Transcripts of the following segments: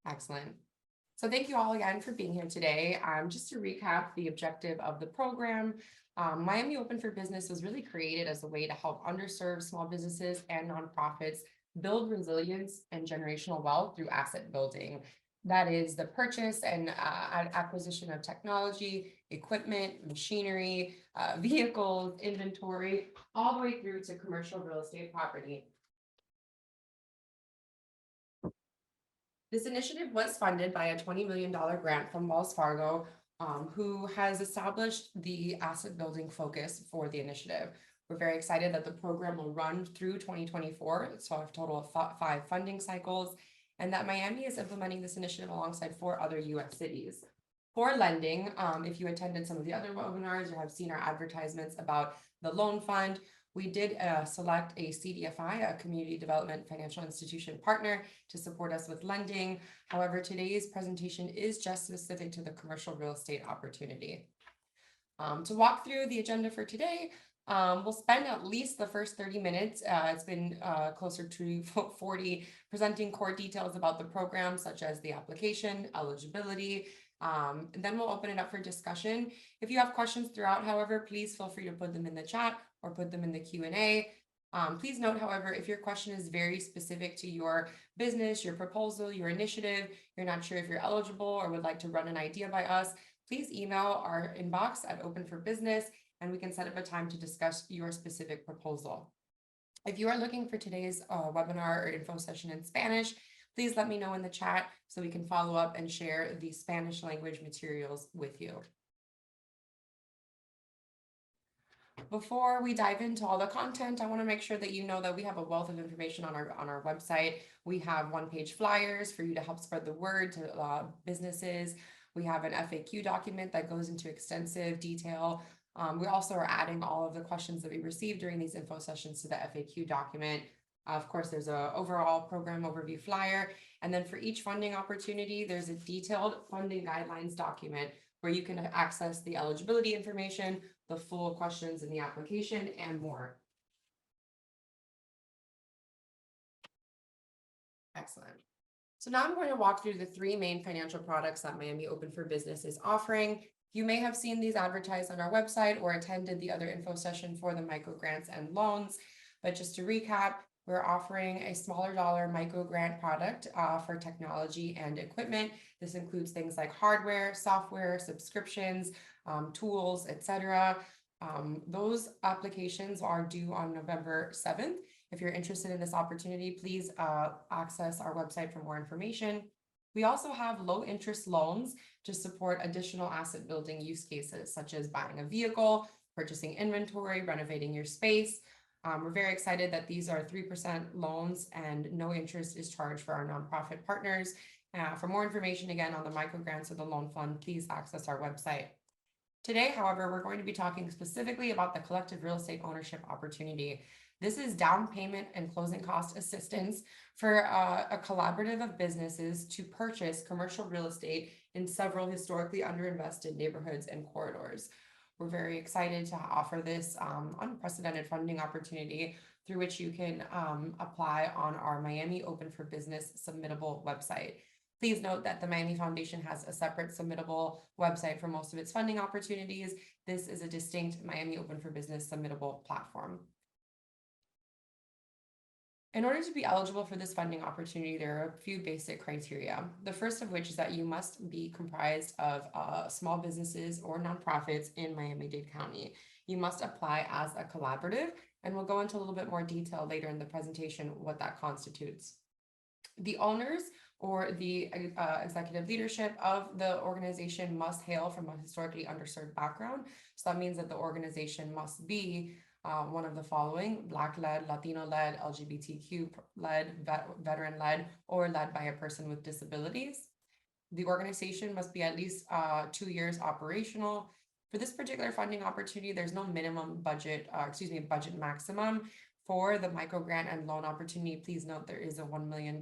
Excellent. So thank you all again for being here today. Just to recap the objective of the program, Miami Open for Business was really created as a way to help underserved small businesses and nonprofits build resilience and generational wealth through asset building. That is the purchase and acquisition of technology, equipment, machinery, vehicles, inventory, all the way through to commercial real estate property. This initiative was funded by a $20 million grant from Wells Fargo, who has established the asset building focus for the initiative. We're very excited that the program will run through 2024, so a total of 5 funding cycles, and that Miami is implementing this initiative alongside 4 other U.S. cities. For lending, if you attended some of the other webinars or have seen our advertisements about the loan fund, we did select a CDFI, a Community Development Financial Institution partner, to support us with lending. However, today's presentation is just specific to the commercial real estate opportunity. To walk through the agenda for today, we'll spend at least the first 30 minutes. It's been closer to 40, presenting core details about the program, such as the application, eligibility, and then we'll open it up for discussion. If you have questions throughout, however, please feel free to put them in the chat or put them in the Q&A. Please note, however, if your question is very specific to your business, your proposal, your initiative, you're not sure if you're eligible or would like to run an idea by us, please email our inbox at Open for Business, and we can set up a time to discuss your specific proposal. If you are looking for today's webinar or info session in Spanish, please let me know in the chat so we can follow up and share the Spanish language materials with you. Before we dive into all the content, I want to make sure that you know that we have a wealth of information on our website. We have one-page flyers for you to help spread the word to businesses. We have an FAQ document that goes into extensive detail. We also are adding all of the questions that we received during these info sessions to the FAQ document. Of course, there's an overall program overview flyer. And then for each funding opportunity, there's a detailed funding guidelines document where you can access the eligibility information, the full questions in the application, and more. Excellent. So now I'm going to walk through the 3 main financial products that Miami Open for Business is offering. You may have seen these advertised on our website or attended the other info session for the micro grants and loans. But just to recap, we're offering a smaller dollar micro grant product for technology and equipment. This includes things like hardware, software, subscriptions, tools, etc. Those applications are due on November 7th. If you're interested in this opportunity, please access our website for more information. We also have low interest loans to support additional asset building use cases, such as buying a vehicle, purchasing inventory, renovating your space. We're very excited that these are 3% loans and no interest is charged for our nonprofit partners. For more information, again, on the microgrants or the loan fund, please access our website. Today, however, we're going to be talking specifically about the collective real estate ownership opportunity. This is down payment and closing cost assistance for a collaborative of businesses to purchase commercial real estate in several historically underinvested neighborhoods and corridors. We're very excited to offer this unprecedented funding opportunity through which you can apply on our Miami Open for Business submittable website. Please note that the Miami Foundation has a separate submittable website for most of its funding opportunities. This is a distinct Miami Open for Business submittable platform. In order to be eligible for this funding opportunity, there are a few basic criteria. The first of which is that you must be comprised of small businesses or nonprofits in Miami-Dade County. You must apply as a collaborative, and we'll go into a little bit more detail later in the presentation what that constitutes. The owners or the executive leadership of the organization must hail from a historically underserved background. So that means that the organization must be one of the following: Black-led, Latino-led, LGBTQ-led, veteran-led, or led by a person with disabilities. The organization must be at least 2 years operational. For this particular funding opportunity, there's no minimum budget, budget maximum. For the microgrant and loan opportunity, please note there is a $1 million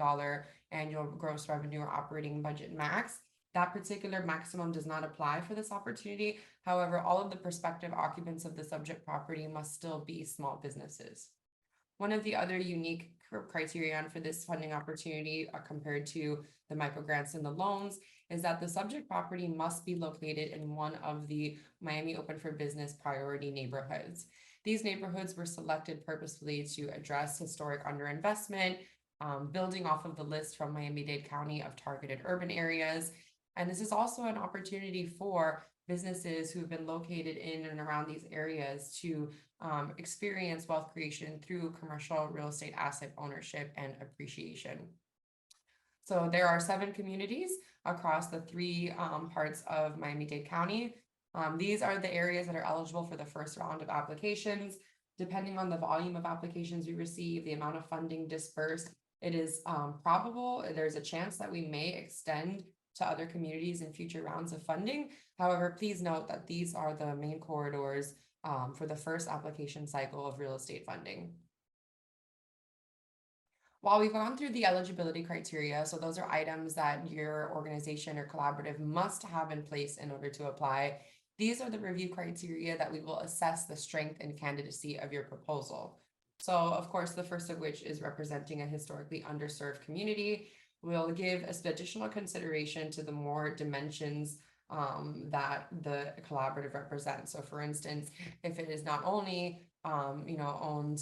annual gross revenue or operating budget max. That particular maximum does not apply for this opportunity. However, all of the prospective occupants of the subject property must still be small businesses. One of the other unique criterion for this funding opportunity compared to the microgrants and the loans is that the subject property must be located in one of the Miami Open for Business priority neighborhoods. These neighborhoods were selected purposefully to address historic underinvestment, building off of the list from Miami-Dade County of targeted urban areas. And this is also an opportunity for businesses who've been located in and around these areas to experience wealth creation through commercial real estate asset ownership and appreciation. So there are 7 communities across the 3 parts of Miami-Dade County. These are the areas that are eligible for the first round of applications. Depending on the volume of applications we receive, the amount of funding dispersed, it is probable there's a chance that we may extend to other communities in future rounds of funding. However, please note that these are the main corridors for the first application cycle of real estate funding. While we've gone through the eligibility criteria, so those are items that your organization or collaborative must have in place in order to apply, these are the review criteria that we will assess the strength and candidacy of your proposal. So, of course, the first of which is representing a historically underserved community. We'll give additional consideration to the more dimensions that the collaborative represents. So, for instance, if it is not only owned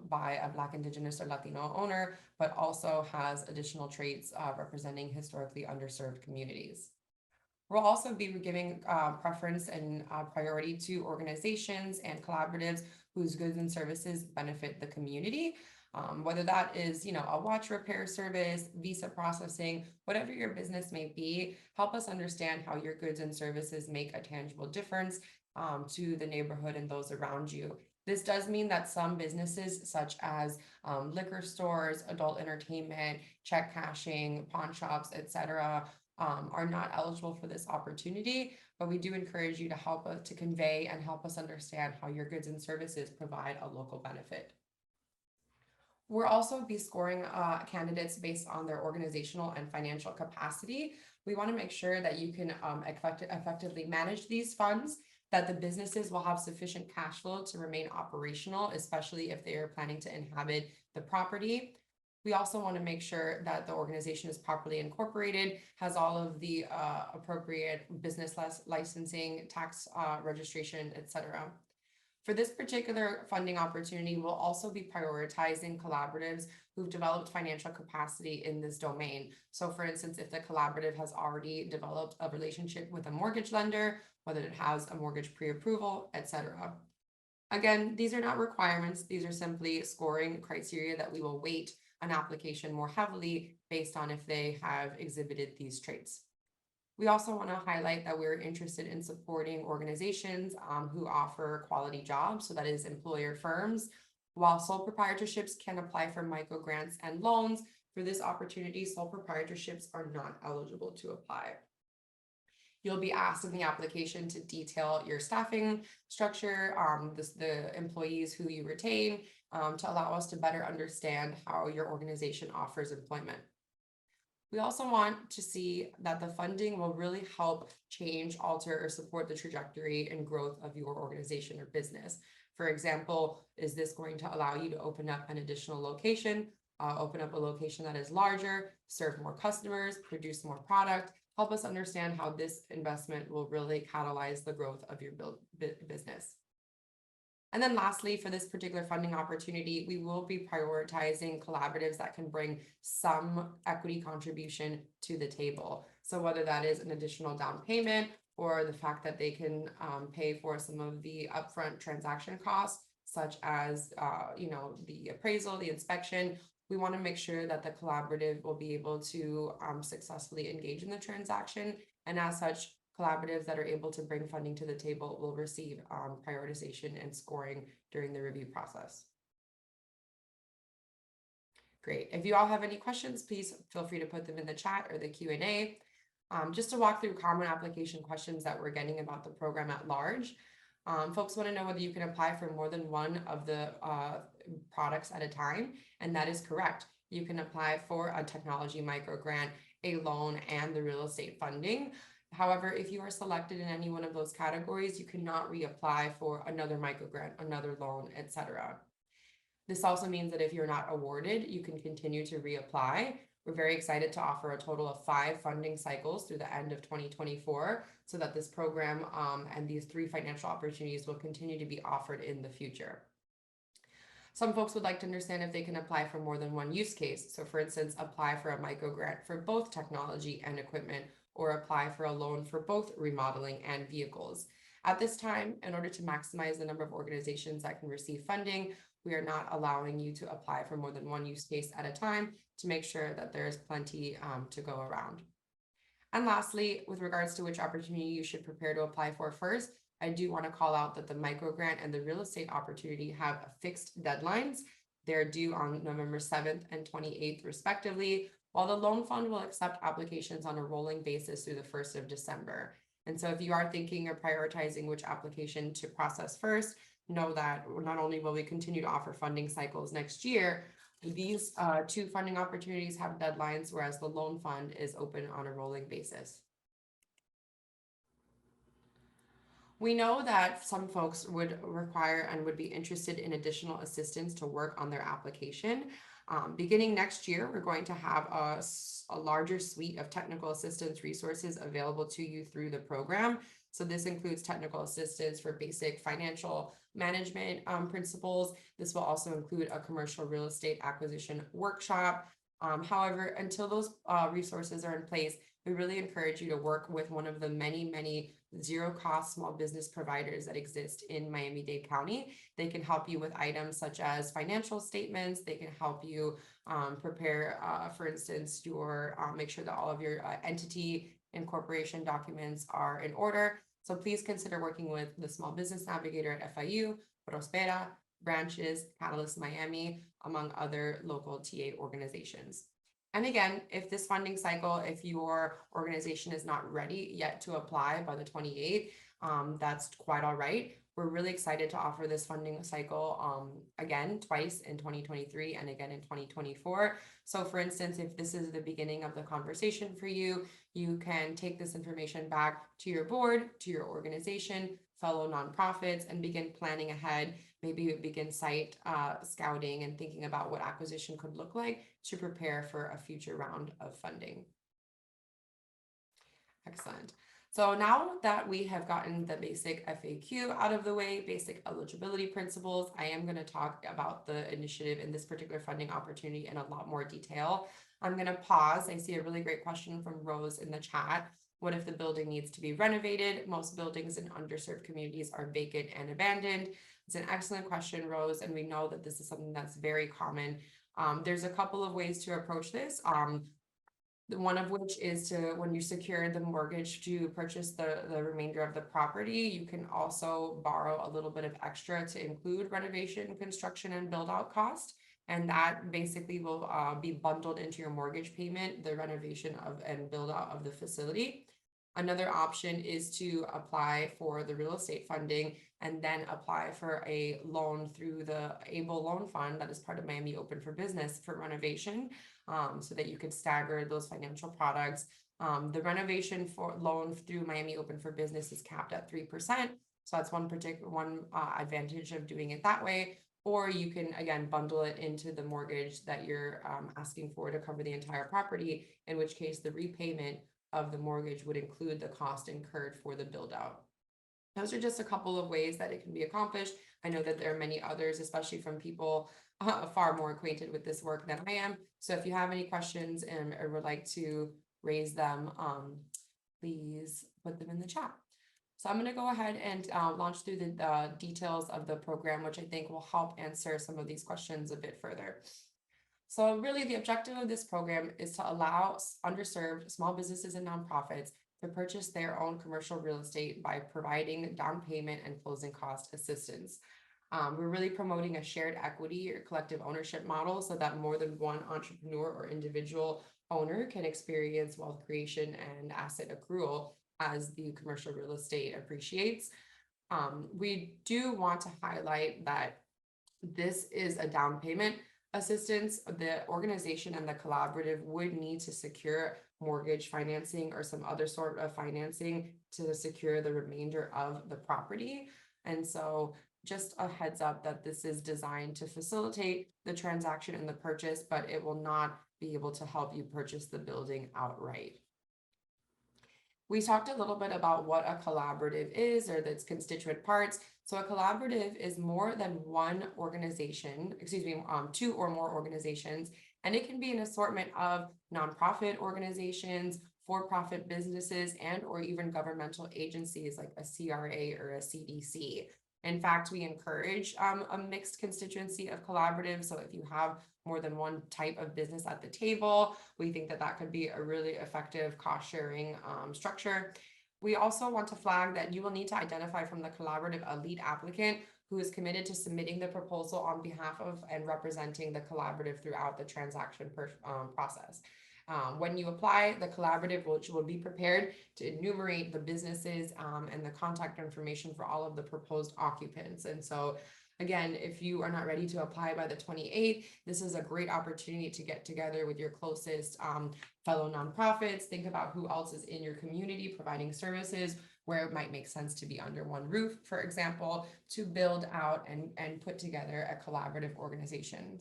by a Black, Indigenous, or Latino owner, but also has additional traits representing historically underserved communities. We'll also be giving preference and priority to organizations and collaboratives whose goods and services benefit the community. Whether that is, a watch repair service, visa processing, whatever your business may be, help us understand how your goods and services make a tangible difference to the neighborhood and those around you. This does mean that some businesses, such as liquor stores, adult entertainment, check cashing, pawn shops, etc., are not eligible for this opportunity, but we do encourage you to help us to convey and help us understand how your goods and services provide a local benefit. We'll also be scoring candidates based on their organizational and financial capacity. We want to make sure that you can effectively manage these funds, that the businesses will have sufficient cash flow to remain operational, especially if they are planning to inhabit the property. We also want to make sure that the organization is properly incorporated, has all of the appropriate business licensing, tax registration, etc. For this particular funding opportunity, we'll also be prioritizing collaboratives who've developed financial capacity in this domain. So for instance, if the collaborative has already developed a relationship with a mortgage lender, whether it has a mortgage pre-approval, etc. Again, these are not requirements. These are simply scoring criteria that we will weight an application more heavily based on if they have exhibited these traits. We also want to highlight that we're interested in supporting organizations who offer quality jobs, so that is employer firms. While sole proprietorships can apply for microgrants and loans, for this opportunity, sole proprietorships are not eligible to apply. You'll be asked in the application to detail your staffing structure, the employees who you retain, to allow us to better understand how your organization offers employment. We also want to see that the funding will really help change, alter, or support the trajectory and growth of your organization or business. For example, is this going to allow you to open up an additional location, open up a location that is larger, serve more customers, produce more product? Help us understand how this investment will really catalyze the growth of your business. And then lastly, for this particular funding opportunity, we will be prioritizing collaboratives that can bring some equity contribution to the table. So whether that is an additional down payment or the fact that they can pay for some of the upfront transaction costs, such as the appraisal, the inspection, we want to make sure that the collaborative will be able to successfully engage in the transaction. And as such, collaboratives that are able to bring funding to the table will receive prioritization and scoring during the review process. Great. If you all have any questions, please feel free to put them in the chat or the Q&A. Just to walk through common application questions that we're getting about the program at large. Folks want to know whether you can apply for more than one of the products at a time, and that is correct. You can apply for a technology microgrant, a loan, and the real estate funding. However, if you are selected in any one of those categories, you cannot reapply for another microgrant, another loan, etc. This also means that if you're not awarded, you can continue to reapply. We're very excited to offer a total of 5 funding cycles through the end of 2024 so that this program and these 3 financial opportunities will continue to be offered in the future. Some folks would like to understand if they can apply for more than one use case. So for instance, apply for a micro grant for both technology and equipment, or apply for a loan for both remodeling and vehicles. At this time, in order to maximize the number of organizations that can receive funding, we are not allowing you to apply for more than one use case at a time to make sure that there is plenty to go around. And lastly, with regards to which opportunity you should prepare to apply for first, I do want to call out that the micro grant and the real estate opportunity have fixed deadlines. They're due on November 7th and 28th respectively, while the loan fund will accept applications on a rolling basis through the 1st of December. And so if you are thinking or prioritizing which application to process first, know that not only will we continue to offer funding cycles next year, these 2 funding opportunities have deadlines, whereas the loan fund is open on a rolling basis. We know that some folks would require and would be interested in additional assistance to work on their application. Beginning next year, we're going to have a larger suite of technical assistance resources available to you through the program. So this includes technical assistance for basic financial management principles. This will also include a commercial real estate acquisition workshop. However, until those resources are in place, we really encourage you to work with one of the many zero-cost small business providers that exist in Miami-Dade County. They can help you with items such as financial statements. They can help you prepare, for instance, your make sure that all of your entity and corporation documents are in order. So please consider working with the Small Business Navigator at FIU, Prospera, Branches, Catalyst Miami, among other local TA organizations. And again, if this funding cycle, if your organization is not ready yet to apply by the 28th, that's quite all right. We're really excited to offer this funding cycle again, twice in 2023 and again in 2024. So for instance, if this is the beginning of the conversation for you, you can take this information back to your board, to your organization, fellow nonprofits, and begin planning ahead. Maybe begin site scouting and thinking about what acquisition could look like to prepare for a future round of funding. Excellent. So now that we have gotten the basic FAQ out of the way, basic eligibility principles, I am going to talk about the initiative in this particular funding opportunity in a lot more detail. I'm going to pause. I see a really great question from Rose in the chat. What if the building needs to be renovated? Most buildings in underserved communities are vacant and abandoned. It's an excellent question, Rose, and we know that this is something that's very common. There's a couple of ways to approach this. One of which is to, when you secure the mortgage to purchase the remainder of the property, you can also borrow a little bit of extra to include renovation, construction, and build out cost. And that basically will be bundled into your mortgage payment, the renovation of and build out of the facility. Another option is to apply for the real estate funding and then apply for a loan through the ABLE loan fund that is part of Miami Open for Business for renovation, so that you could stagger those financial products. The renovation for loan through Miami Open for Business is capped at 3%. So that's one advantage of doing it that way. Or you can, again, bundle it into the mortgage that you're asking for to cover the entire property, in which case the repayment of the mortgage would include the cost incurred for the build out. Those are just a couple of ways that it can be accomplished. I know that there are many others, especially from people far more acquainted with this work than I am. So if you have any questions or would like to raise them, please put them in the chat. So I'm going to go ahead and launch through the details of the program, which I think will help answer some of these questions a bit further. So really the objective of this program is to allow underserved small businesses and nonprofits to purchase their own commercial real estate by providing down payment and closing cost assistance. We're really promoting a shared equity or collective ownership model so that more than one entrepreneur or individual owner can experience wealth creation and asset accrual as the commercial real estate appreciates. We do want to highlight that this is a down payment assistance. The organization and the collaborative would need to secure mortgage financing or some other sort of financing to secure the remainder of the property. And so just a heads up that this is designed to facilitate the transaction and the purchase, but it will not be able to help you purchase the building outright. We talked a little bit about what a collaborative is, or its constituent parts. So a collaborative is more than one organization, two or more organizations, and it can be an assortment of nonprofit organizations, for-profit businesses, and or even governmental agencies like a CRA or a CDC. In fact, we encourage a mixed constituency of collaboratives. So if you have more than one type of business at the table, we think that that could be a really effective cost sharing structure. We also want to flag that you will need to identify from the collaborative a lead applicant who is committed to submitting the proposal on behalf of and representing the collaborative throughout the transaction process. When you apply, the collaborative will be prepared to enumerate the businesses and the contact information for all of the proposed occupants. And so again, if you are not ready to apply by the 28th, this is a great opportunity to get together with your closest fellow nonprofits. Think about who else is in your community providing services, where it might make sense to be under one roof, for example, to build out and put together a collaborative organization.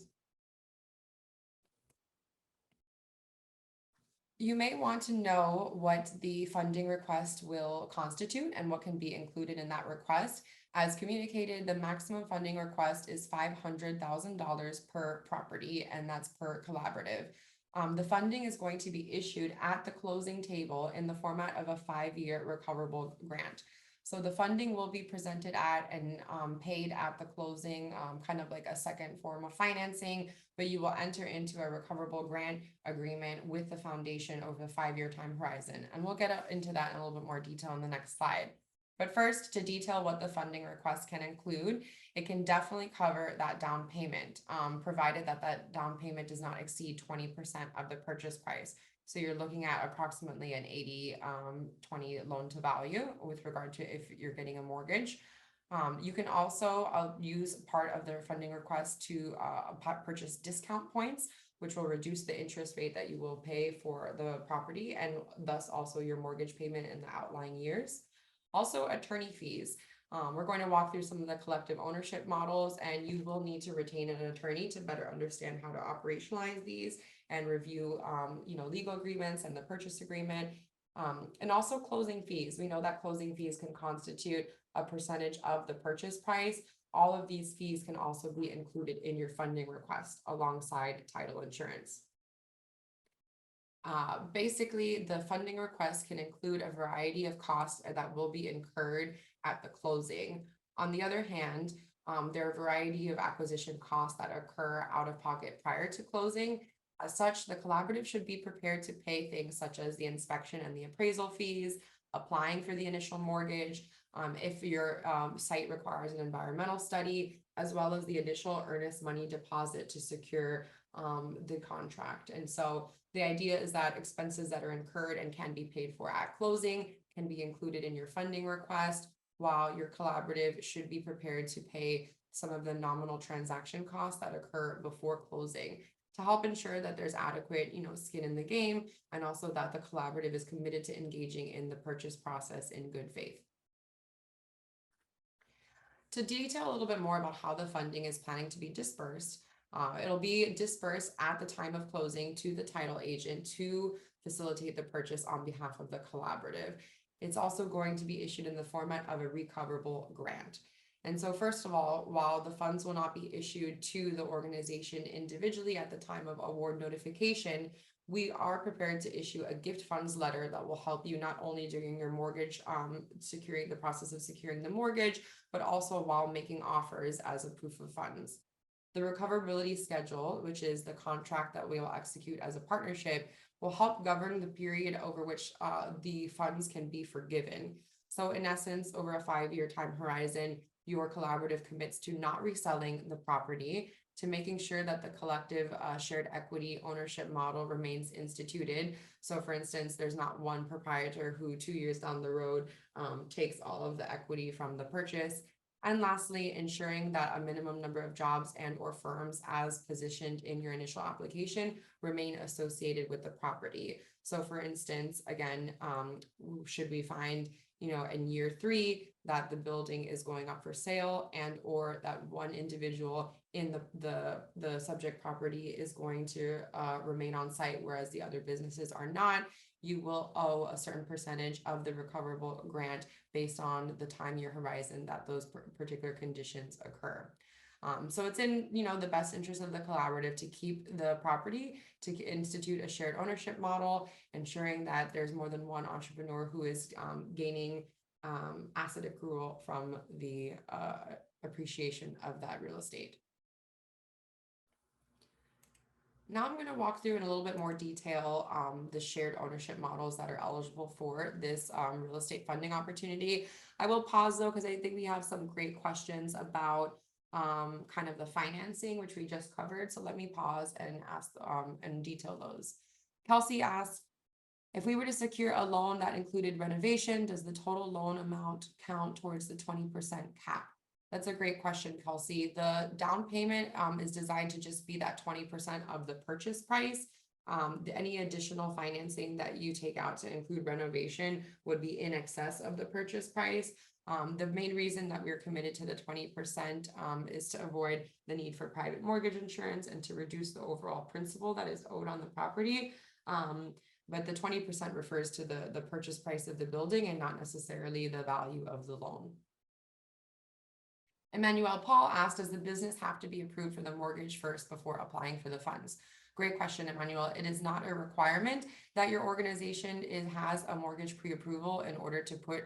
You may want to know what the funding request will constitute and what can be included in that request. As communicated, the maximum funding request is $500,000 per property, and that's per collaborative. The funding is going to be issued at the closing table in the format of a 5-year recoverable grant. So the funding will be presented at and paid at the closing, kind of like a second form of financing, but you will enter into a recoverable grant agreement with the foundation over a 5-year time horizon. And we'll get into that in a little bit more detail in the next slide. But first, to detail what the funding request can include, it can definitely cover that down payment, provided that that down payment does not exceed 20% of the purchase price. So you're looking at approximately an 80-20 loan to value with regard to if you're getting a mortgage. You can also use part of their funding request to purchase discount points, which will reduce the interest rate that you will pay for the property and thus also your mortgage payment in the outlying years. Also, attorney fees. We're going to walk through some of the collective ownership models, and you will need to retain an attorney to better understand how to operationalize these and review, legal agreements and the purchase agreement. And also closing fees. We know that closing fees can constitute a percentage of the purchase price. All of these fees can also be included in your funding request alongside title insurance. Basically, the funding request can include a variety of costs that will be incurred at the closing. On the other hand, there are a variety of acquisition costs that occur out of pocket prior to closing. As such, the collaborative should be prepared to pay things such as the inspection and the appraisal fees, applying for the initial mortgage, if your site requires an environmental study, as well as the initial earnest money deposit to secure the contract. And so the idea is that expenses that are incurred and can be paid for at closing can be included in your funding request, while your collaborative should be prepared to pay some of the nominal transaction costs that occur before closing to help ensure that there's adequate, skin in the game, and also that the collaborative is committed to engaging in the purchase process in good faith. To detail a little bit more about how the funding is planning to be dispersed, it'll be dispersed at the time of closing to the title agent to facilitate the purchase on behalf of the collaborative. It's also going to be issued in the format of a recoverable grant. And so first of all, while the funds will not be issued to the organization individually at the time of award notification, we are prepared to issue a gift funds letter that will help you not only during your mortgage, securing the process of securing the mortgage, but also while making offers as a proof of funds. The recoverability schedule, which is the contract that we will execute as a partnership, will help govern the period over which the funds can be forgiven. So in essence, over a 5-year time horizon, your collaborative commits to not reselling the property, to making sure that the collective shared equity ownership model remains instituted. So for instance, there's not one proprietor who 2 years down the road takes all of the equity from the purchase. And lastly, ensuring that a minimum number of jobs and or firms as positioned in your initial application remain associated with the property. So for instance, again, should we find in year 3 that the building is going up for sale, and or that one individual in the subject property is going to remain on site, whereas the other businesses are not, you will owe a certain percentage of the recoverable grant based on the time year horizon that those particular conditions occur. So it's in, the best interest of the collaborative to keep the property, to institute a shared ownership model, ensuring that there's more than one entrepreneur who is gaining asset accrual from the appreciation of that real estate. Now I'm going to walk through in a little bit more detail the shared ownership models that are eligible for this real estate funding opportunity. I will pause though, because I think we have some great questions about kind of the financing, which we just covered. So let me pause and ask and detail those. Kelsey asked, if we were to secure a loan that included renovation, does the total loan amount count towards the 20% cap? That's a great question, Kelsey. The down payment is designed to just be that 20% of the purchase price. Any additional financing that you take out to include renovation would be in excess of the purchase price. The main reason that we're committed to the 20% is to avoid the need for private mortgage insurance and to reduce the overall principal that is owed on the property. But the 20% refers to the purchase price of the building and not necessarily the value of the loan. Emmanuel Paul asked, does the business have to be approved for the mortgage first before applying for the funds? Great question, Emmanuel. It is not a requirement that your organization has a mortgage pre-approval in order to put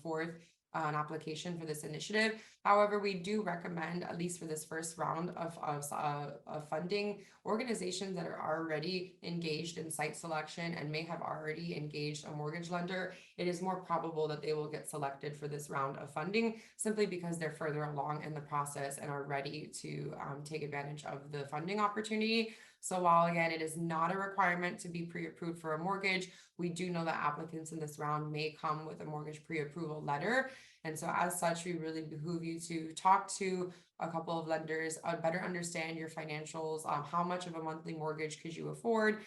forth an application for this initiative. However, we do recommend, at least for this first round of funding, organizations that are already engaged in site selection and may have already engaged a mortgage lender. It is more probable that they will get selected for this round of funding simply because they're further along in the process and are ready to take advantage of the funding opportunity. So while, again, it is not a requirement to be pre-approved for a mortgage, we do know that applicants in this round may come with a mortgage pre-approval letter. And so as such, we really behoove you to talk to a couple of lenders, better understand your financials, how much of a monthly mortgage could you afford,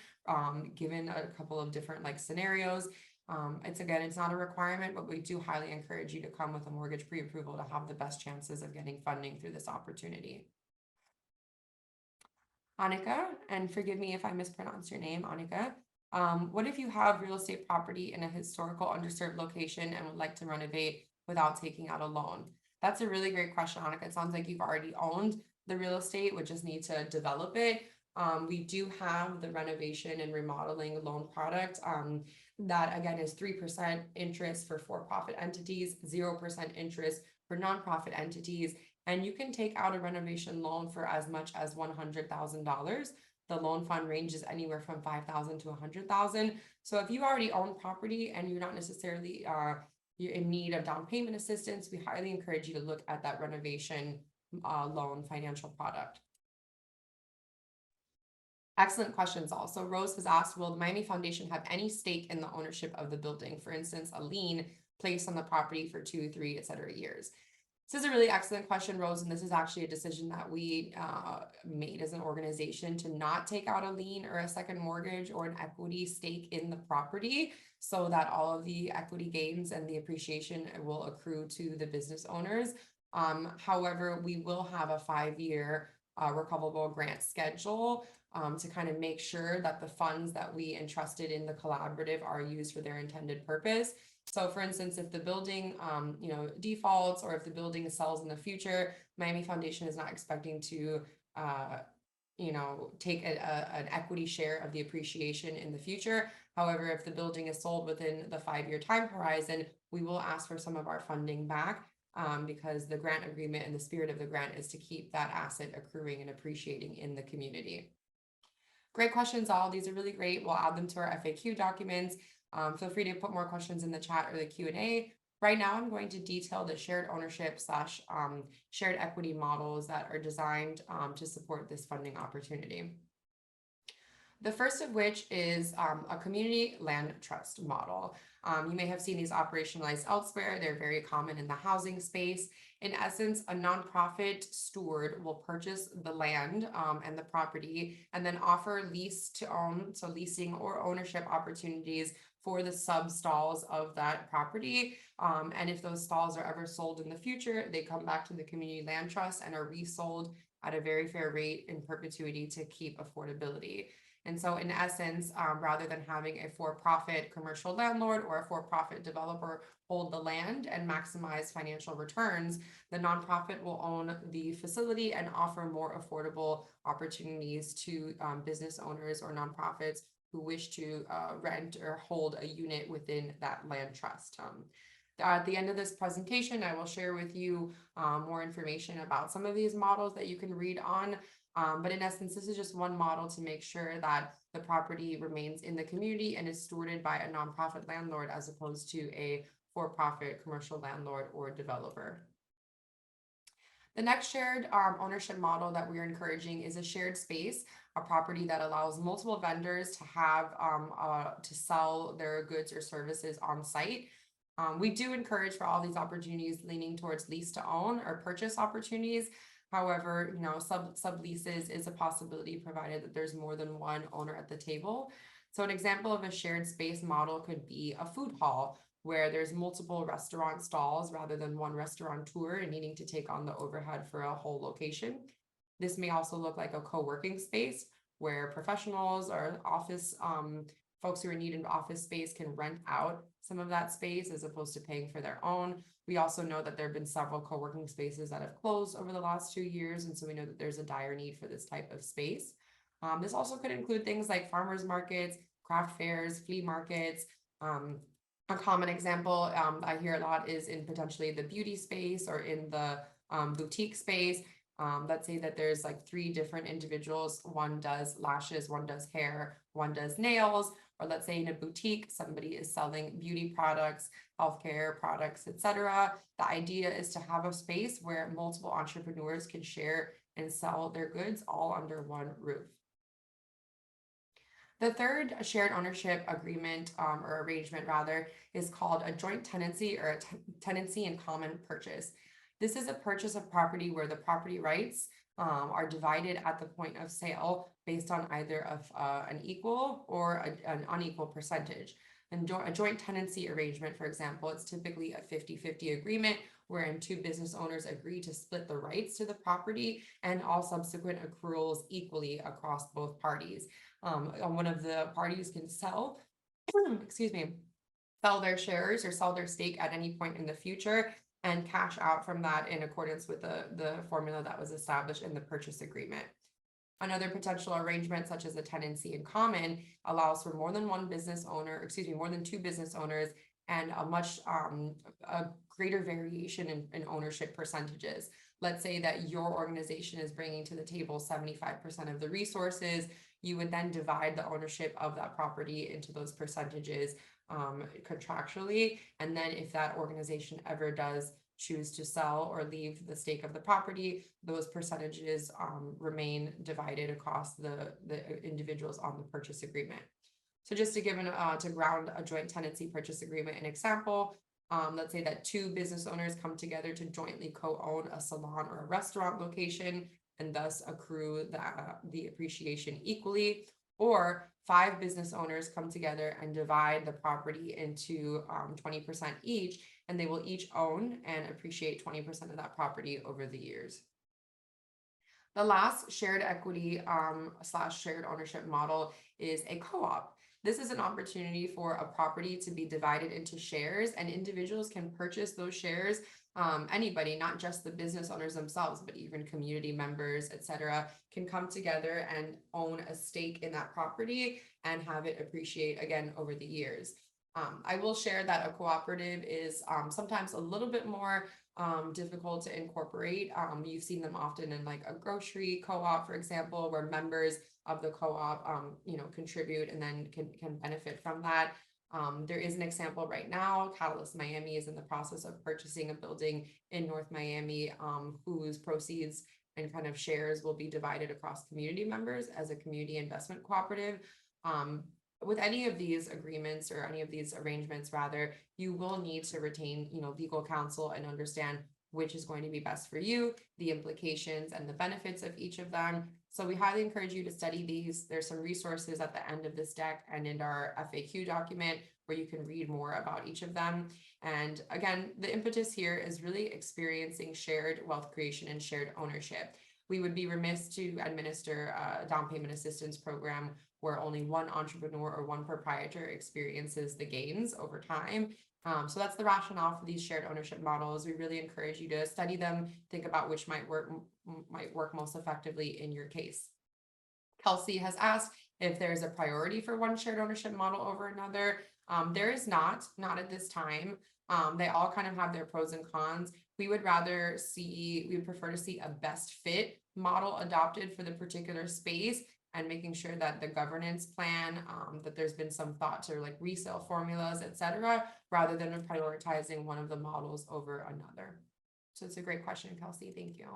given a couple of different scenarios. It's not a requirement, but we do highly encourage you to come with a mortgage pre-approval to have the best chances of getting funding through this opportunity. Annika, and forgive me if I mispronounce your name, Annika. What if you have real estate property in a historical underserved location and would like to renovate without taking out a loan? That's a really great question, Annika. It sounds like you've already owned the real estate, would just need to develop it. We do have the renovation and remodeling loan product that, again, is 3% interest for for-profit entities, 0% interest for nonprofit entities. And you can take out a renovation loan for as much as $100,000. The loan fund ranges anywhere from $5,000 to $100,000. So if you already own property and you're not necessarily you're in need of down payment assistance, we highly encourage you to look at that renovation loan financial product. Excellent questions also. Rose has asked, will the Miami Foundation have any stake in the ownership of the building? For instance, a lien placed on the property for 2, 3, etc. years. This is a really excellent question, Rose, and this is actually a decision that we made as an organization to not take out a lien or a second mortgage or an equity stake in the property so that all of the equity gains and the appreciation will accrue to the business owners. However, we will have a 5-year recoverable grant schedule to kind of make sure that the funds that we entrusted in the collaborative are used for their intended purpose. So for instance, if the building, defaults, or if the building sells in the future, Miami Foundation is not expecting to, take an equity share of the appreciation in the future. However, if the building is sold within the 5-year time horizon, we will ask for some of our funding back because the grant agreement and the spirit of the grant is to keep that asset accruing and appreciating in the community. Great questions, all. These are really great. We'll add them to our FAQ documents. Feel free to put more questions in the chat or the Q&A. Right now, I'm going to detail the shared ownership / shared equity models that are designed to support this funding opportunity. The first of which is a community land trust model. You may have seen these operationalized elsewhere. They're very common in the housing space. In essence, a nonprofit steward will purchase the land and the property and then offer lease to own, so leasing or ownership opportunities for the sub stalls of that property. And if those stalls are ever sold in the future, they come back to the community land trust and are resold at a very fair rate in perpetuity to keep affordability. And so in essence, rather than having a for-profit commercial landlord or a for-profit developer hold the land and maximize financial returns, the nonprofit will own the facility and offer more affordable opportunities to business owners or nonprofits who wish to rent or hold a unit within that land trust. At the end of this presentation, I will share with you more information about some of these models that you can read on. But in essence, this is just one model to make sure that the property remains in the community and is stewarded by a nonprofit landlord as opposed to a for-profit commercial landlord or developer. The next shared ownership model that we're encouraging is a shared space, a property that allows multiple vendors to have to sell their goods or services on site. We do encourage for all these opportunities leaning towards lease to own or purchase opportunities. However, subleases is a possibility provided that there's more than one owner at the table. So an example of a shared space model could be a food hall where there's multiple restaurant stalls rather than one restaurateur and needing to take on the overhead for a whole location. This may also look like a co-working space where professionals or office folks who are needing office space can rent out some of that space as opposed to paying for their own. We also know that there have been several co-working spaces that have closed over the last 2 years, and so we know that there's a dire need for this type of space. This also could include things like farmers markets, craft fairs, flea markets. A common example I hear a lot is in potentially the beauty space or in the boutique space. Let's say that there's like 3 different individuals. One does lashes, one does hair, one does nails. Or let's say in a boutique, somebody is selling beauty products, healthcare products, etc. The idea is to have a space where multiple entrepreneurs can share and sell their goods all under one roof. The third shared ownership agreement or arrangement rather is called a joint tenancy or a tenancy in common purchase. This is a purchase of property where the property rights are divided at the point of sale based on either an equal or an unequal percentage. And a joint tenancy arrangement, for example, it's typically a 50-50 agreement wherein 2 business owners agree to split the rights to the property and all subsequent accruals equally across both parties. One of the parties can sell, excuse me, sell their shares or sell their stake at any point in the future and cash out from that in accordance with the formula that was established in the purchase agreement. Another potential arrangement, such as a tenancy in common, allows for more than one business owner, more than 2 business owners, and a much a greater variation in ownership percentages. Let's say that your organization is bringing to the table 75% of the resources. You would then divide the ownership of that property into those percentages contractually. And then if that organization ever does choose to sell or leave the stake of the property, those percentages remain divided across the individuals on the purchase agreement. So just to give to ground a joint tenancy purchase agreement, an example, let's say that 2 business owners come together to jointly co-own a salon or a restaurant location and thus accrue the appreciation equally, or 5 business owners come together and divide the property into 20% each, and they will each own and appreciate 20% of that property over the years. The last shared equity / shared ownership model is a co-op. This is an opportunity for a property to be divided into shares, and individuals can purchase those shares. Anybody, not just the business owners themselves, but even community members, etc., can come together and own a stake in that property and have it appreciate again over the years. I will share that a cooperative is sometimes a little bit more difficult to incorporate. You've seen them often in like a grocery co-op, for example, where members of the co-op contribute and then can benefit from that. There is an example right now. Catalyst Miami is in the process of purchasing a building in North Miami whose proceeds and kind of shares will be divided across community members as a community investment cooperative. With any of these agreements or any of these arrangements, rather, you will need to retain, legal counsel and understand which is going to be best for you, the implications and the benefits of each of them. So we highly encourage you to study these. There's some resources at the end of this deck and in our FAQ document where you can read more about each of them. And again, the impetus here is really experiencing shared wealth creation and shared ownership. We would be remiss to administer a down payment assistance program where only one entrepreneur or one proprietor experiences the gains over time. So that's the rationale for these shared ownership models. We really encourage you to study them, think about which might work most effectively in your case. Kelsey has asked if there's a priority for one shared ownership model over another. There is not at this time. They all kind of have their pros and cons. We would prefer to see a best fit model adopted for the particular space, and making sure that the governance plan, that there's been some thought to like resale formulas, etc., rather than prioritizing one of the models over another. So it's a great question, Kelsey. Thank you.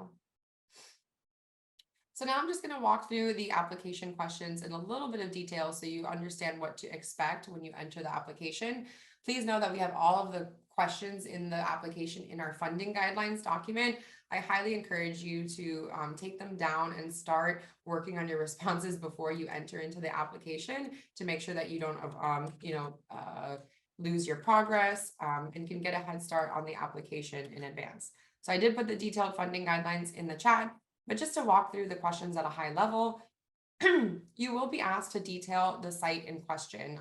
So now I'm just going to walk through the application questions in a little bit of detail so you understand what to expect when you enter the application. Please know that we have all of the questions in the application in our funding guidelines document. I highly encourage you to take them down and start working on your responses before you enter into the application to make sure that you don't, lose your progress and can get a head start on the application in advance. So I did put the detailed funding guidelines in the chat, but just to walk through the questions at a high level, you will be asked to detail the site in question.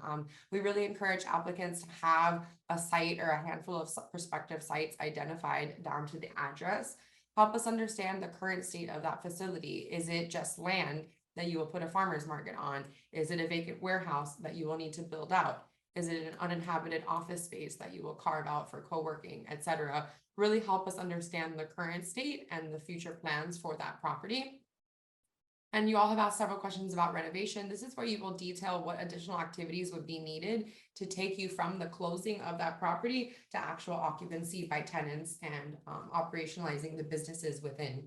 We really encourage applicants to have a site or a handful of prospective sites identified down to the address. Help us understand the current state of that facility. Is it just land that you will put a farmer's market on? Is it a vacant warehouse that you will need to build out? Is it an uninhabited office space that you will carve out for co-working, etc.? Really help us understand the current state and the future plans for that property. And you all have asked several questions about renovation. This is where you will detail what additional activities would be needed to take you from the closing of that property to actual occupancy by tenants and operationalizing the businesses within.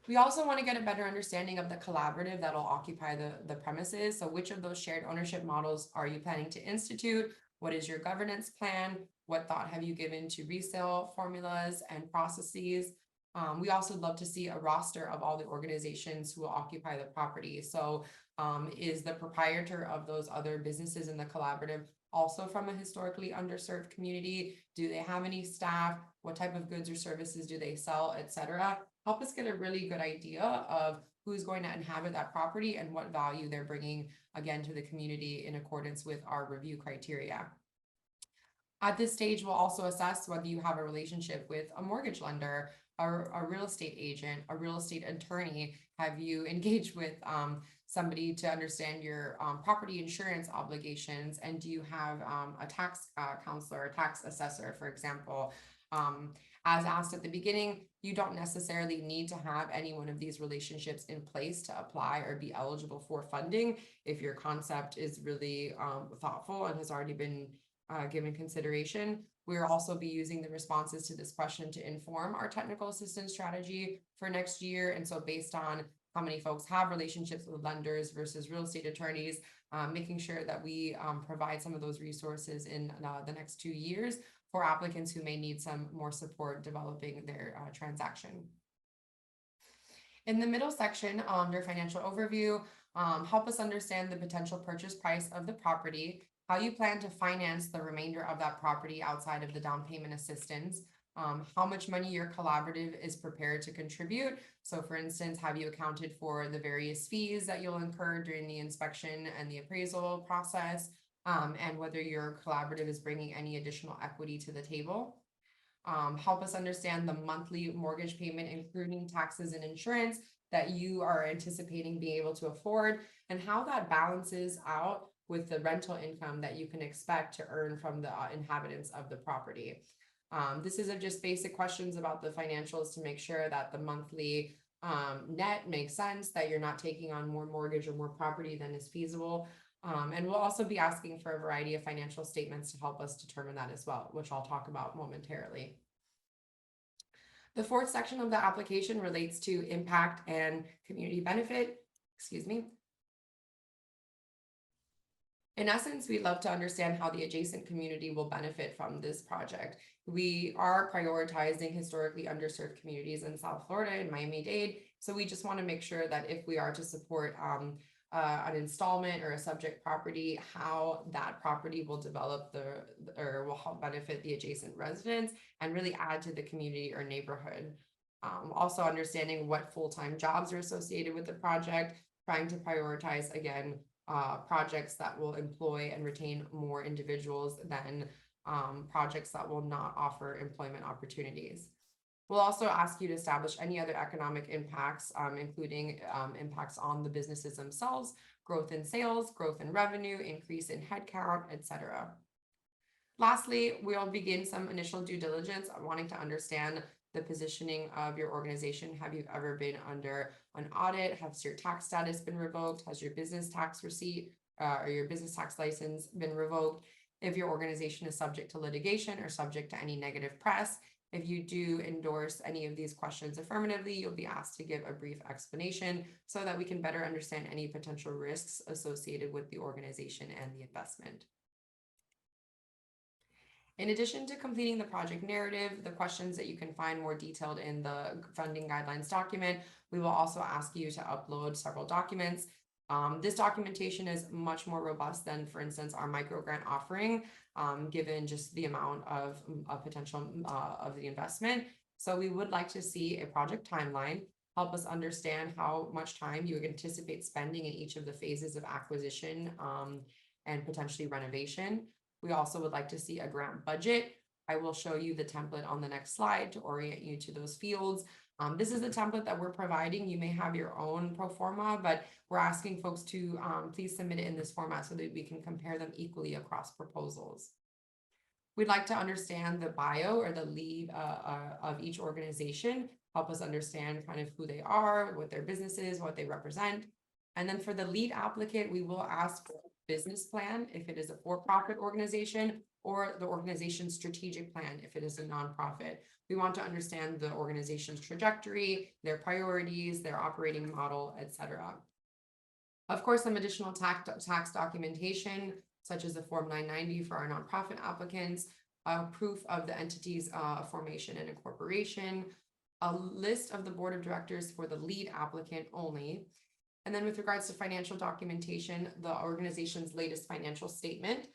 We also want to get a better understanding of the collaborative that will occupy the premises. So which of those shared ownership models are you planning to institute? What is your governance plan? What thought have you given to resale formulas and processes? We also love to see a roster of all the organizations who will occupy the property. So is the proprietor of those other businesses in the collaborative also from a historically underserved community? Do they have any staff? What type of goods or services do they sell, etc.? Help us get a really good idea of who's going to inhabit that property and what value they're bringing, again, to the community in accordance with our review criteria. At this stage, we'll also assess whether you have a relationship with a mortgage lender, a real estate agent, a real estate attorney. Have you engaged with somebody to understand your property insurance obligations? And do you have a tax counselor, a tax assessor, for example? As asked at the beginning, you don't necessarily need to have any one of these relationships in place to apply or be eligible for funding if your concept is really thoughtful and has already been given consideration. We'll also be using the responses to this question to inform our technical assistance strategy for next year. And so based on how many folks have relationships with lenders versus real estate attorneys, making sure that we provide some of those resources in the next 2 years for applicants who may need some more support developing their transaction. In the middle section, under financial overview, help us understand the potential purchase price of the property, how you plan to finance the remainder of that property outside of the down payment assistance, how much money your collaborative is prepared to contribute. So for instance, have you accounted for the various fees that you'll incur during the inspection and the appraisal process, and whether your collaborative is bringing any additional equity to the table. Help us understand the monthly mortgage payment, including taxes and insurance, that you are anticipating being able to afford, and how that balances out with the rental income that you can expect to earn from the inhabitants of the property. This is just basic questions about the financials to make sure that the monthly net makes sense, that you're not taking on more mortgage or more property than is feasible. And we'll also be asking for a variety of financial statements to help us determine that as well, which I'll talk about momentarily. The fourth section of the application relates to impact and community benefit. Excuse me. In essence, we'd love to understand how the adjacent community will benefit from this project. We are prioritizing historically underserved communities in South Florida and Miami-Dade. So we just want to make sure that if we are to support an installment or a subject property, how that property will develop or will help benefit the adjacent residents and really add to the community or neighborhood. Also understanding what full-time jobs are associated with the project, trying to prioritize, again, projects that will employ and retain more individuals than projects that will not offer employment opportunities. We'll also ask you to establish any other economic impacts, including impacts on the businesses themselves, growth in sales, growth in revenue, increase in headcount, etc. Lastly, we'll begin some initial due diligence on wanting to understand the positioning of your organization. Have you ever been under an audit? Has your tax status been revoked? Has your business tax receipt or your business tax license been revoked? If your organization is subject to litigation or subject to any negative press, if you do endorse any of these questions affirmatively, you'll be asked to give a brief explanation so that we can better understand any potential risks associated with the organization and the investment. In addition to completing the project narrative, the questions that you can find more detailed in the funding guidelines document, we will also ask you to upload several documents. This documentation is much more robust than, for instance, our microgrant offering, given just the amount of potential of the investment. So we would like to see a project timeline, help us understand how much time you anticipate spending in each of the phases of acquisition and potentially renovation. We also would like to see a grant budget. I will show you the template on the next slide to orient you to those fields. This is the template that we're providing. You may have your own pro forma, but we're asking folks to please submit it in this format so that we can compare them equally across proposals. We'd like to understand the bio or the lead of each organization, help us understand kind of who they are, what their business is, what they represent. And then for the lead applicant, we will ask for a business plan if it is a for-profit organization, or the organization's strategic plan if it is a nonprofit. We want to understand the organization's trajectory, their priorities, their operating model, etc. Of course, some additional tax documentation, such as the Form 990 for our nonprofit applicants, proof of the entity's formation and incorporation, a list of the board of directors for the lead applicant only. And then with regards to financial documentation, the organization's latest financial statement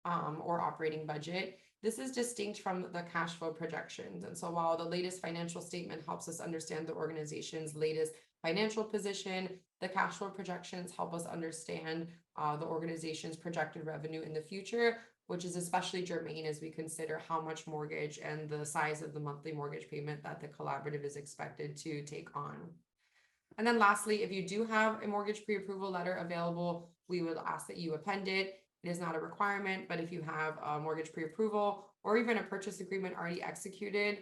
or operating budget. This is distinct from the cash flow projections. And so while the latest financial statement helps us understand the organization's latest financial position, the cash flow projections help us understand the organization's projected revenue in the future, which is especially germane as we consider how much mortgage and the size of the monthly mortgage payment that the collaborative is expected to take on. And then lastly, if you do have a mortgage pre-approval letter available, we would ask that you append it. It is not a requirement, but if you have a mortgage pre-approval or even a purchase agreement already executed,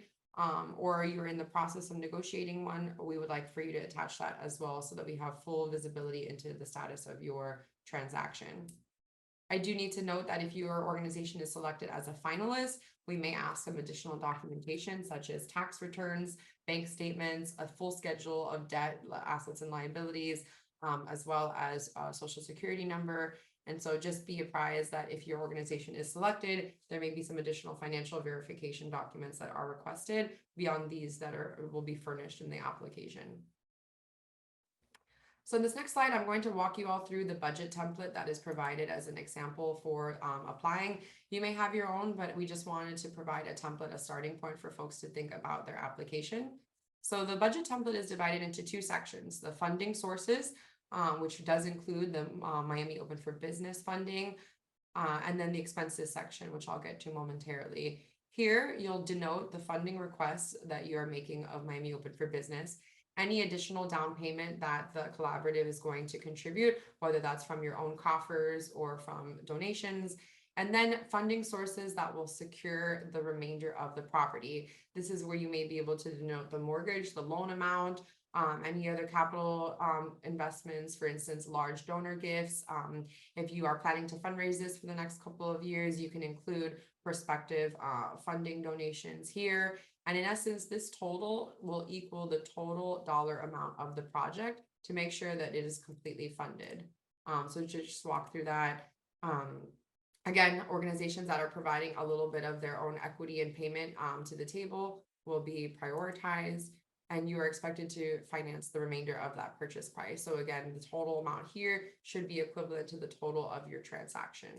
or you're in the process of negotiating one, we would like for you to attach that as well so that we have full visibility into the status of your transaction. I do need to note that if your organization is selected as a finalist, we may ask some additional documentation such as tax returns, bank statements, a full schedule of debt, assets and liabilities, as well as a social security number. And so just be apprised that if your organization is selected, there may be some additional financial verification documents that are requested beyond these that will be furnished in the application. So in this next slide, I'm going to walk you all through the budget template that is provided as an example for applying. You may have your own, but we just wanted to provide a template, a starting point for folks to think about their application. So the budget template is divided into two sections: the funding sources, which does include the Miami Open for Business funding, and then the expenses section, which I'll get to momentarily. Here, you'll denote the funding requests that you are making of Miami Open for Business, any additional down payment that the collaborative is going to contribute, whether that's from your own coffers or from donations, and then funding sources that will secure the remainder of the property. This is where you may be able to denote the mortgage, the loan amount, Any other capital investments, for instance, large donor gifts. If you are planning to fundraise this for the next couple of years, you can include prospective funding donations here. And in essence, this total will equal the total dollar amount of the project to make sure that it is completely funded. So just walk through that. Again, organizations that are providing a little bit of their own equity and payment to the table will be prioritized, and you are expected to finance the remainder of that purchase price. So again, the total amount here should be equivalent to the total of your transaction.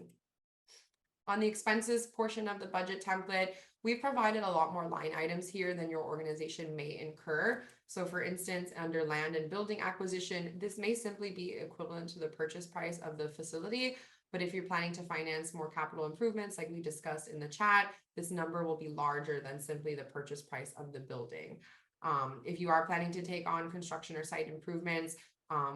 On the expenses portion of the budget template, we've provided a lot more line items here than your organization may incur. So for instance, under land and building acquisition, this may simply be equivalent to the purchase price of the facility. But if you're planning to finance more capital improvements, like we discussed in the chat, this number will be larger than simply the purchase price of the building. If you are planning to take on construction or site improvements,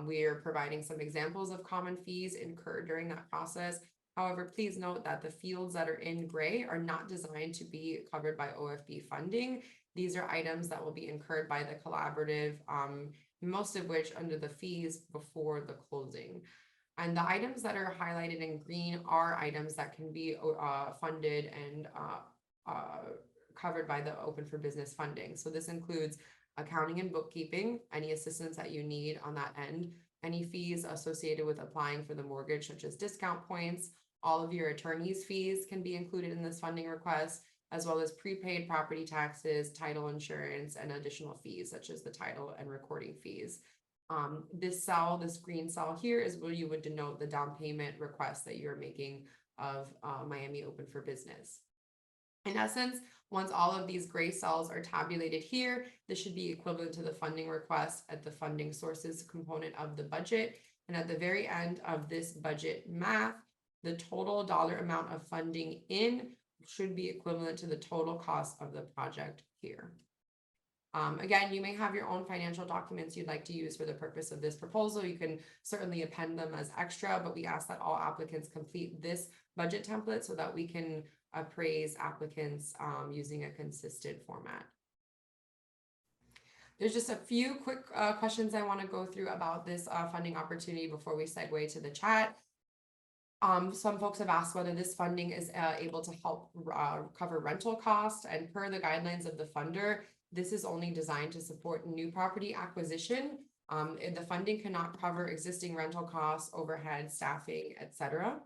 we are providing some examples of common fees incurred during that process. However, please note that the fields that are in gray are not designed to be covered by OFB funding. These are items that will be incurred by the collaborative, most of which under the fees before the closing. And the items that are highlighted in green are items that can be funded and covered by the Open for Business funding. So this includes accounting and bookkeeping, any assistance that you need on that end, any fees associated with applying for the mortgage, such as discount points. All of your attorney's fees can be included in this funding request, as well as prepaid property taxes, title insurance, and additional fees, such as the title and recording fees. This cell, this green cell here, is where you would denote the down payment request that you're making of Miami Open for Business. In essence, once all of these gray cells are tabulated here, this should be equivalent to the funding request at the funding sources component of the budget. And at the very end of this budget math, the total dollar amount of funding in should be equivalent to the total cost of the project here. Again, you may have your own financial documents you'd like to use for the purpose of this proposal. You can certainly append them as extra, but we ask that all applicants complete this budget template so that we can appraise applicants using a consistent format. There's just a few quick questions I want to go through about this funding opportunity before we segue to the chat. Some folks have asked whether this funding is able to help cover rental costs, and per the guidelines of the funder, this is only designed to support new property acquisition. The funding cannot cover existing rental costs, overhead, staffing, etc.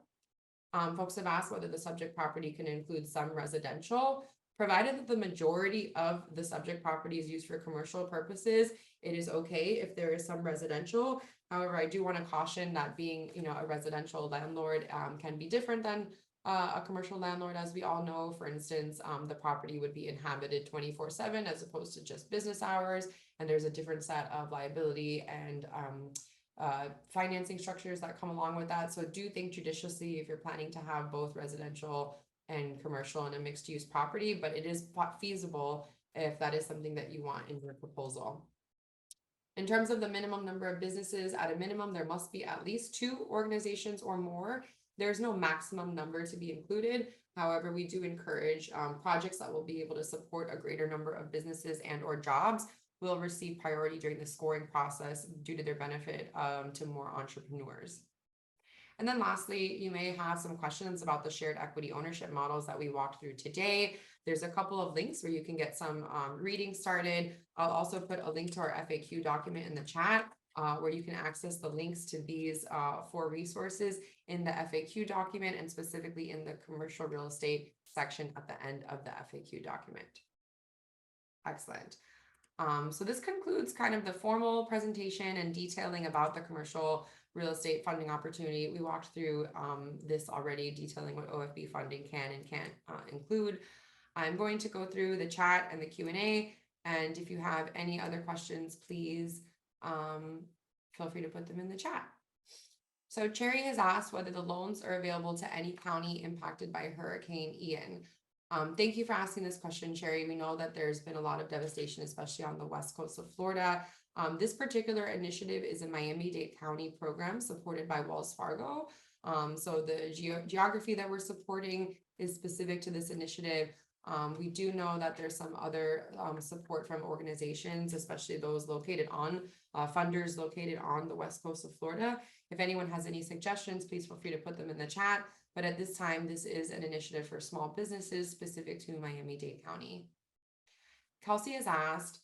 Folks have asked whether the subject property can include some residential. Provided that the majority of the subject property is used for commercial purposes, it is okay if there is some residential. However, I do want to caution that being, a residential landlord can be different than a commercial landlord, as we all know. For instance, the property would be inhabited 24/7 as opposed to just business hours, and there's a different set of liability and financing structures that come along with that. So do think judiciously if you're planning to have both residential and commercial in a mixed use property, but it is feasible if that is something that you want in your proposal. In terms of the minimum number of businesses, at a minimum, there must be at least 2 organizations or more. There's no maximum number to be included. However, we do encourage projects that will be able to support a greater number of businesses and or jobs will receive priority during the scoring process due to their benefit to more entrepreneurs. And then lastly, you may have some questions about the shared equity ownership models that we walked through today. There's a couple of links where you can get some reading started. I'll also put a link to our FAQ document in the chat where you can access the links to these 4 resources in the FAQ document, and specifically in the commercial real estate section at the end of the FAQ document. Excellent. So this concludes kind of the formal presentation and detailing about the commercial real estate funding opportunity. We walked through this already, detailing what OFB funding can and can't include. I'm going to go through the chat and the Q&A, and if you have any other questions, please feel free to put them in the chat. So Cherry has asked whether the loans are available to any county impacted by Hurricane Ian. Thank you for asking this question, Cherry. We know that there's been a lot of devastation, especially on the west coast of Florida. This particular initiative is a Miami-Dade County program supported by Wells Fargo. So the geography that we're supporting is specific to this initiative. We do know that there's some other support from organizations, especially those located on funders located on the west coast of Florida. If anyone has any suggestions, please feel free to put them in the chat. But at this time, this is an initiative for small businesses specific to Miami-Dade County. Kelsey has asked,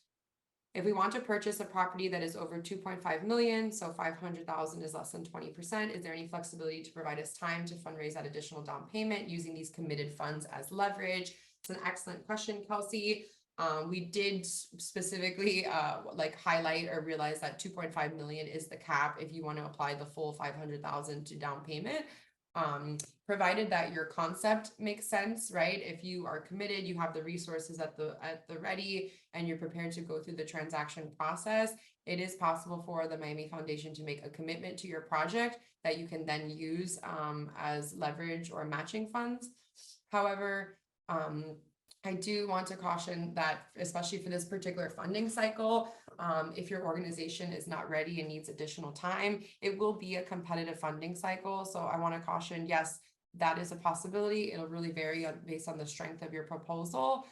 if we want to purchase a property that is over 2.5 million, so 500,000 is less than 20%, is there any flexibility to provide us time to fundraise that additional down payment using these committed funds as leverage? It's an excellent question, Kelsey. We did specifically highlight or realize that 2.5 million is the cap if you want to apply the full 500,000 to down payment. Provided that your concept makes sense, right? If you are committed, you have the resources at the ready, and you're prepared to go through the transaction process, it is possible for the Miami Foundation to make a commitment to your project that you can then use as leverage or matching funds. However, I do want to caution that, especially for this particular funding cycle, if your organization is not ready and needs additional time, it will be a competitive funding cycle. So I want to caution, yes, that is a possibility. It'll really vary based on the strength of your proposal.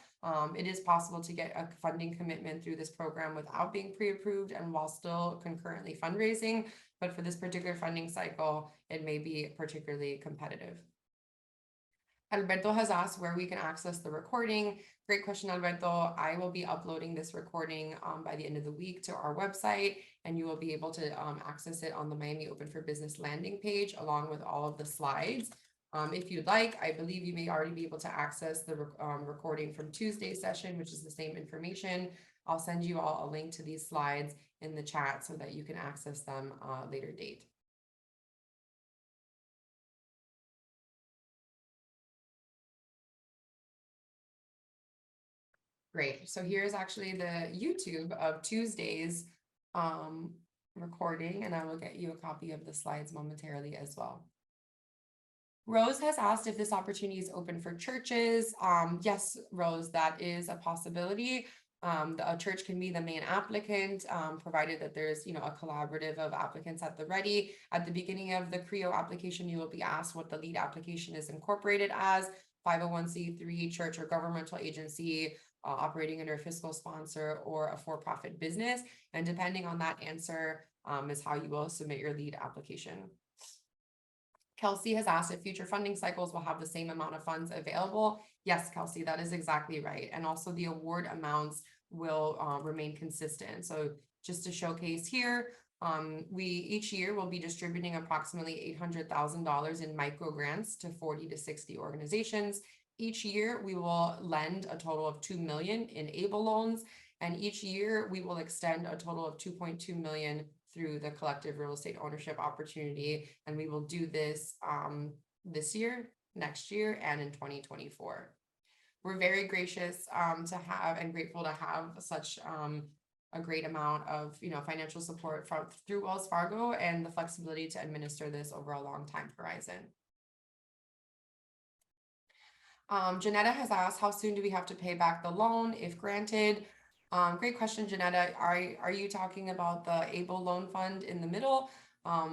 It is possible to get a funding commitment through this program without being pre-approved and while still concurrently fundraising. But for this particular funding cycle, it may be particularly competitive. Alberto has asked where we can access the recording. Great question, Alberto. I will be uploading this recording by the end of the week to our website, and you will be able to access it on the Miami Open for Business landing page along with all of the slides. If you'd like, I believe you may already be able to access the recording from Tuesday's session, which is the same information. I'll send you all a link to these slides in the chat so that you can access them later date. Great. So here's actually the YouTube of Tuesday's recording, and I will get you a copy of the slides momentarily as well. Rose has asked if this opportunity is open for churches. Yes, Rose, that is a possibility. A church can be the main applicant, provided that there's a collaborative of applicants at the ready. At the beginning of the CREO application, you will be asked what the lead application is incorporated as: 501c3, church or governmental agency, operating under a fiscal sponsor, or a for-profit business. And depending on that answer is how you will submit your lead application. Kelsey has asked if future funding cycles will have the same amount of funds available. Yes, Kelsey, that is exactly right. And also the award amounts will remain consistent. So just to showcase here, we each year will be distributing approximately $800,000 in micro grants to 40 to 60 organizations. Each year we will lend a total of $2 million in ABLE loans, and each year we will extend a total of $2.2 million through the collective real estate ownership opportunity. And we will do this this year, next year, and in 2024. We're very gracious to have and grateful to have such a great amount of financial support through Wells Fargo and the flexibility to administer this over a long time horizon. Janetta has asked, how soon do we have to pay back the loan if granted? Great question, Janetta. Are you talking about the ABLE loan fund in the middle?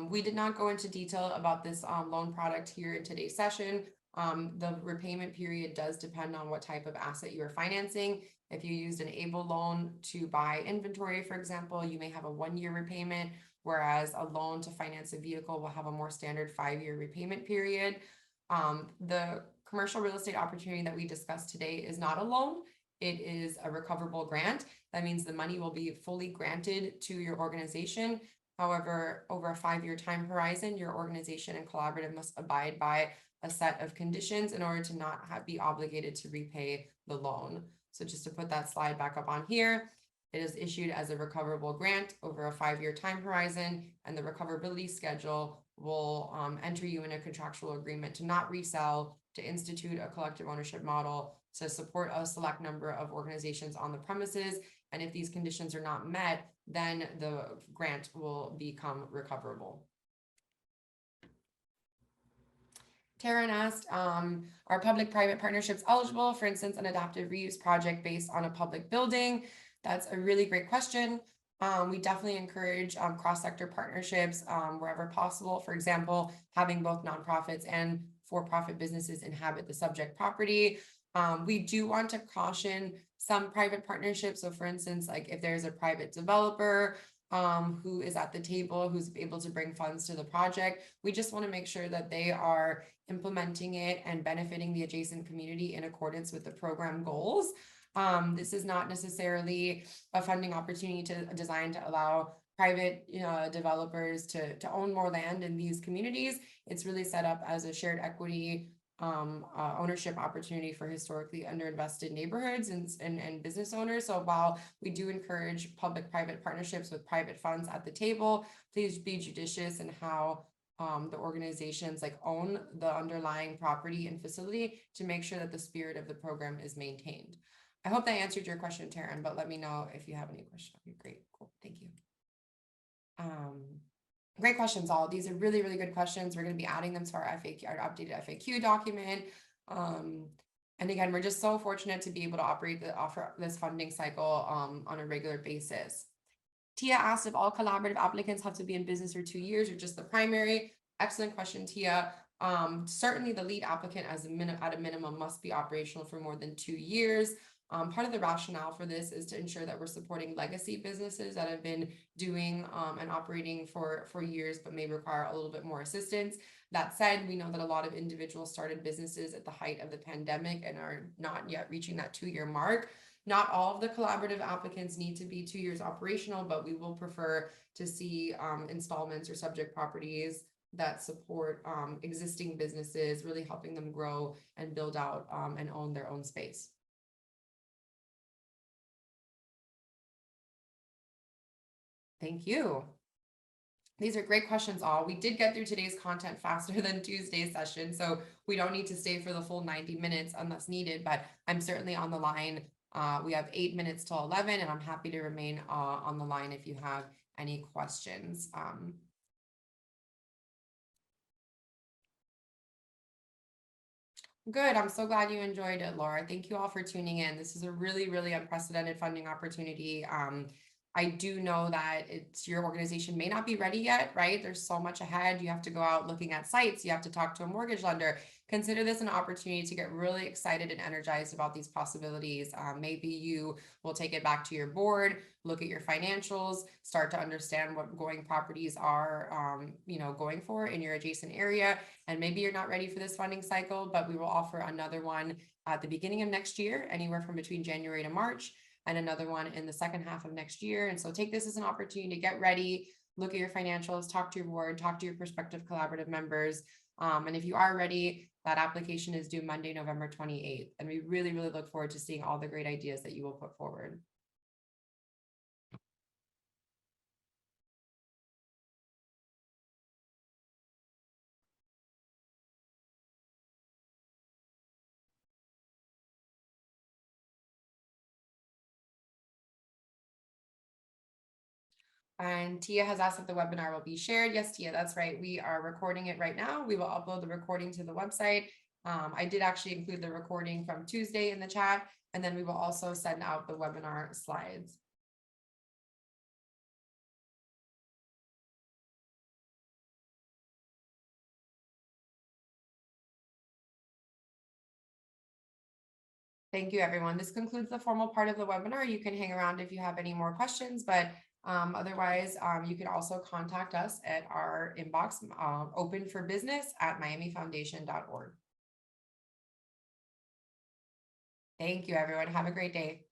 We did not go into detail about this loan product here in today's session. The repayment period does depend on what type of asset you are financing. If you used an ABLE loan to buy inventory, for example, you may have a 1-year repayment, whereas a loan to finance a vehicle will have a more standard 5-year repayment period. The commercial real estate opportunity that we discussed today is not a loan. It is a recoverable grant. That means the money will be fully granted to your organization. However, over a 5-year time horizon, your organization and collaborative must abide by a set of conditions in order to not be obligated to repay the loan. So just to put that slide back up on here, it is issued as a recoverable grant over a 5-year time horizon, and the recoverability schedule will enter you in a contractual agreement to not resell, to institute a collective ownership model, to support a select number of organizations on the premises. And if these conditions are not met, then the grant will become recoverable. Taryn asked, are public-private partnerships eligible, for instance, an adaptive reuse project based on a public building? That's a really great question. We definitely encourage cross-sector partnerships wherever possible. For example, having both nonprofits and for-profit businesses inhabit the subject property. We do want to caution some private partnerships. So for instance, like if there's a private developer who is at the table, who's able to bring funds to the project, we just want to make sure that they are implementing it and benefiting the adjacent community in accordance with the program goals. This is not necessarily a funding opportunity designed to allow private developers to own more land in these communities. It's really set up as a shared equity ownership opportunity for historically underinvested neighborhoods and business owners. So while we do encourage public-private partnerships with private funds at the table, please be judicious in how the organizations like own the underlying property and facility to make sure that the spirit of the program is maintained. I hope that answered your question, Taryn, but let me know if you have any questions. Okay, great, cool, thank you. Great questions, all. These are really, really good questions. We're going to be adding them to our FAQ, our updated FAQ document. And again, we're just so fortunate to be able to offer this funding cycle on a regular basis. Tia asked if all collaborative applicants have to be in business for 2 years or just the primary. Excellent question, Tia. Certainly the lead applicant at a minimum must be operational for more than 2 years. Part of the rationale for this is to ensure that we're supporting legacy businesses that have been doing and operating for years, but may require a little bit more assistance. That said, we know that a lot of individuals started businesses at the height of the pandemic and are not yet reaching that 2-year mark. Not all of the collaborative applicants need to be 2 years operational, but we will prefer to see installments or subject properties that support existing businesses, really helping them grow and build out and own their own space. Thank you. These are great questions, all. We did get through today's content faster than Tuesday's session, so we don't need to stay for the full 90 minutes unless needed, but I'm certainly on the line. We have 8 minutes till 11, and I'm happy to remain on the line if you have any questions. Good. I'm so glad you enjoyed it, Laura. Thank you all for tuning in. This is a really, really unprecedented funding opportunity. I do know that your organization may not be ready yet, right? There's so much ahead. You have to go out looking at sites. You have to talk to a mortgage lender. Consider this an opportunity to get really excited and energized about these possibilities. Maybe you will take it back to your board, look at your financials, start to understand what going properties are, going for in your adjacent area. And maybe you're not ready for this funding cycle, but we will offer another one at the beginning of next year, anywhere from between January to March, and another one in the second half of next year. And so take this as an opportunity to get ready, look at your financials, talk to your board, talk to your prospective collaborative members. And if you are ready, that application is due Monday, November 28th. And we really, really look forward to seeing all the great ideas that you will put forward. And Tia has asked if the webinar will be shared. Yes, Tia, that's right. We are recording it right now. We will upload the recording to the website. I did actually include the recording from Tuesday in the chat, and then we will also send out the webinar slides. Thank you, everyone. This concludes the formal part of the webinar. You can hang around if you have any more questions, but otherwise, you can also contact us at our inbox, openforbusiness@miamifoundation.org. Thank you, everyone. Have a great day.